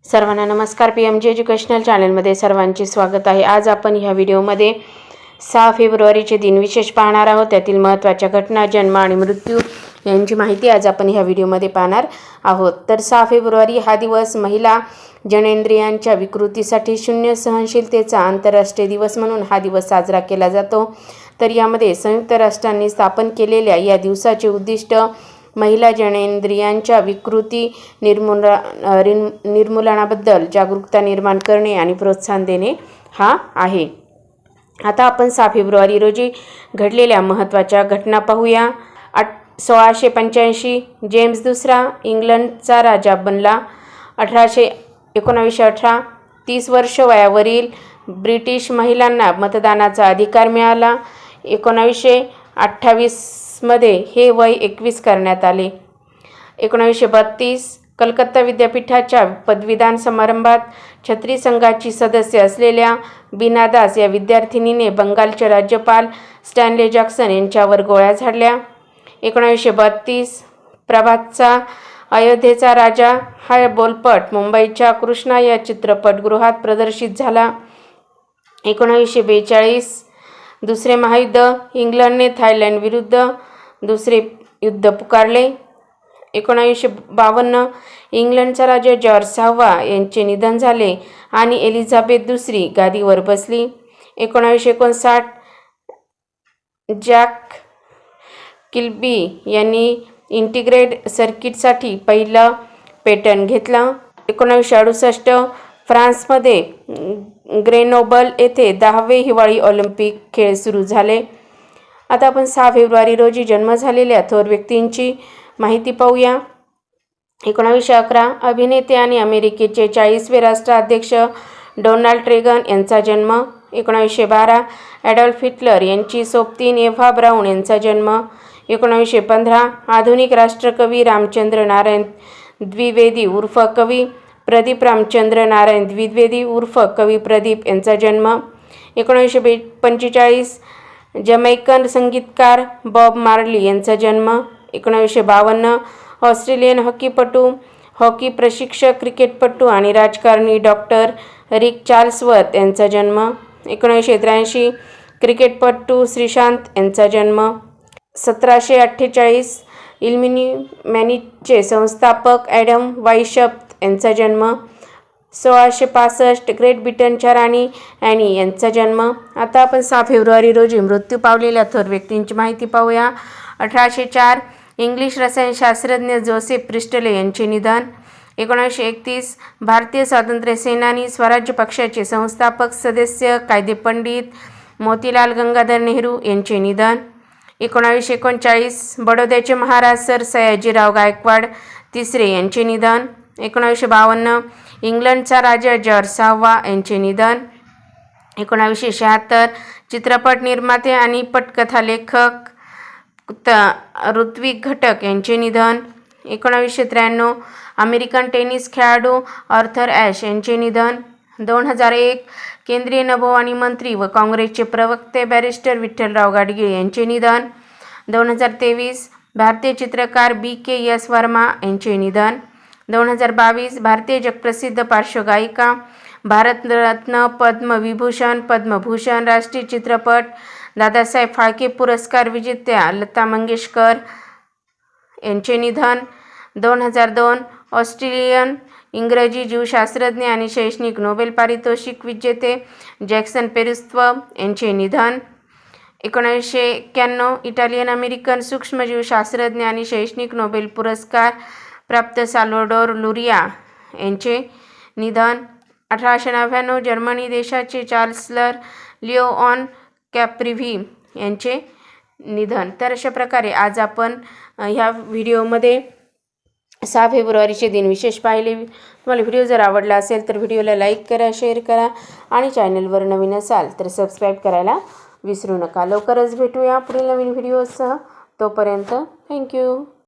सर्वांना नमस्कार. PMG educational चॅनलमध्ये सर्वांचे स्वागत आहे. आज आपण ह्या व्हिडिओमध्ये 6 फेब्रुवारीचे दिनविशेष पाहणार आहोत. त्यातील महत्त्वाच्या घटना, जन्म आणि मृत्यू यांची माहिती आज आपण ह्या व्हिडिओमध्ये पाहणार आहोत. तर 6 फेब्रुवारी हा दिवस महिला जननेंद्रियांच्या विकृतीसाठी शून्य सहनशीलतेचा आंतरराष्ट्रीय दिवस म्हणून हा दिवस साजरा केला जातो. तर यामध्ये संयुक्त राष्ट्रांनी स्थापन केलेल्या या दिवसाचे उद्दिष्ट महिला जननेंद्रियांच्या विकृती निर्मूलनाबद्दल जागरूकता निर्माण करणे आणि प्रोत्साहन देणे हा आहे. आता आपण 6 फेब्रुवारी रोजी घडलेल्या महत्त्वाच्या घटना पाहूया. 1685 जेम्स दुसरा इंग्लंडचा राजा बनला. 1918 30 वर्ष वयावरील ब्रिटिश महिलांना मतदानाचा अधिकार मिळाला. 1928 मध्ये हे वय 21 करण्यात आले. 1932 कलकत्ता विद्यापीठाच्या पदवीदान समारंभात छत्री संघाची सदस्य असलेल्या बीना दास या विद्यार्थिनीने बंगालचे राज्यपाल स्टॅनले जॅक्सन यांच्यावर गोळ्या झाडल्या. 1932 प्रभातचा अयोध्येचा राजा हा बोलपट मुंबईच्या कृष्णा या चित्रपटगृहात प्रदर्शित झाला. 1942 दुसरे महायुद्ध, इंग्लंडने थायलंड विरुद्ध दुसरे युद्ध पुकारले. 1952 इंग्लंडचा राजा जॉर्ज 6वा यांचे निधन झाले आणि एलिझाबेथ दुसरी गादीवर बसली. 1959 जॅक किल्बी यांनी इंटिग्रेटेड सर्किटसाठी पहिलं पेटंट घेतलं. 1968 फ्रान्समध्ये ग्रेनोबल येथे 10वे हिवाळी ऑलिम्पिक खेळ सुरू झाले. आता आपण 6 फेब्रुवारी रोजी जन्म झालेल्या थोर व्यक्तींची माहिती पाहूया. 1911 अभिनेते आणि अमेरिकेचे 40वे राष्ट्राध्यक्ष डोनाल्ड रेगन यांचा जन्म. 1912 ॲडॉल्फ हिटलर यांची सोबतीण एव्हा ब्राऊन यांचा जन्म. 1915 आधुनिक राष्ट्रकवी रामचंद्र नारायण द्विवेदी उर्फ कवी प्रदीप रामचंद्र नारायण द्विवेदी उर्फ कवी प्रदीप यांचा जन्म. 1945 जमैकन संगीतकार बॉब मार्ली यांचा जन्म. 1952 ऑस्ट्रेलियन हॉकीपटू, हॉकी प्रशिक्षक, क्रिकेटपटू आणि राजकारणी डॉक्टर रिक चार्ल्सवर्थ यांचा जन्म. 1983 क्रिकेटपटू श्रीशांत यांचा जन्म. 1748 इल्युमिनॅटीचे संस्थापक ॲडम वाईशप यांचा जन्म. 1665 ग्रेट ब्रिटनच्या राणी ॲनी यांचा जन्म. आता आपण 6 फेब्रुवारी रोजी मृत्यू पावलेल्या थोर व्यक्तींची माहिती पाहूया. 1804 इंग्लिश रसायनशास्त्रज्ञ जोसेफ प्रिस्टले यांचे निधन. 1931 भारतीय स्वातंत्र्य सेनानी, स्वराज्य पक्षाचे संस्थापक सदस्य, कायदेपंडित मोतीलाल गंगाधर नेहरू यांचे निधन. 1939 बडोद्याचे महाराज सर सयाजीराव गायकवाड तिसरे यांचे निधन. 1952 इंग्लंडचा राजा जॉर्ज 6वा यांचे निधन. 1976 चित्रपट निर्माते आणि पटकथा लेखक ऋत्विक घटक यांचे निधन. 1993 अमेरिकन टेनिस खेळाडू आर्थर ॲश यांचे निधन. 2001 केंद्रीय नभोवाणी मंत्री व काँग्रेसचे प्रवक्ते बॅरिस्टर विठ्ठलराव गाडगीळ यांचे निधन. 2023 भारतीय चित्रकार BKS वर्मा यांचे निधन. 2022 भारतीय जगप्रसिद्ध पार्श्वगायिका, भारतरत्न, पद्मविभूषण, पद्मभूषण, राष्ट्रीय चित्रपट दादासाहेब फाळके पुरस्कार विजेत्या लता मंगेशकर यांचे निधन. 2002 ऑस्ट्रेलियन इंग्रजी जीवशास्त्रज्ञ आणि शैक्षणिक नोबेल पारितोषिक विजेते जॅक्सन पेरुस्त्व यांचे निधन. 1991 इटालियन अमेरिकन सूक्ष्मजीवशास्त्रज्ञ आणि शैक्षणिक नोबेल पुरस्कार प्राप्त साल्वाडोर लुरिया यांचे निधन. 1899 जर्मनी देशाचे चान्सलर लिओन कॅप्रिव्ही यांचे निधन. तर अशा प्रकारे आज आपण ह्या व्हिडिओमध्ये 6 फेब्रुवारीचे दिनविशेष पाहिले. तुम्हाला व्हिडिओ जर आवडला असेल तर व्हिडिओला लाईक करा, शेअर करा आणि चॅनलवर नवीन असाल तर सबस्क्राईब करायला विसरू नका. लवकरच भेटूया पुढील नवीन व्हिडिओसह. तोपर्यंत थँक्यू.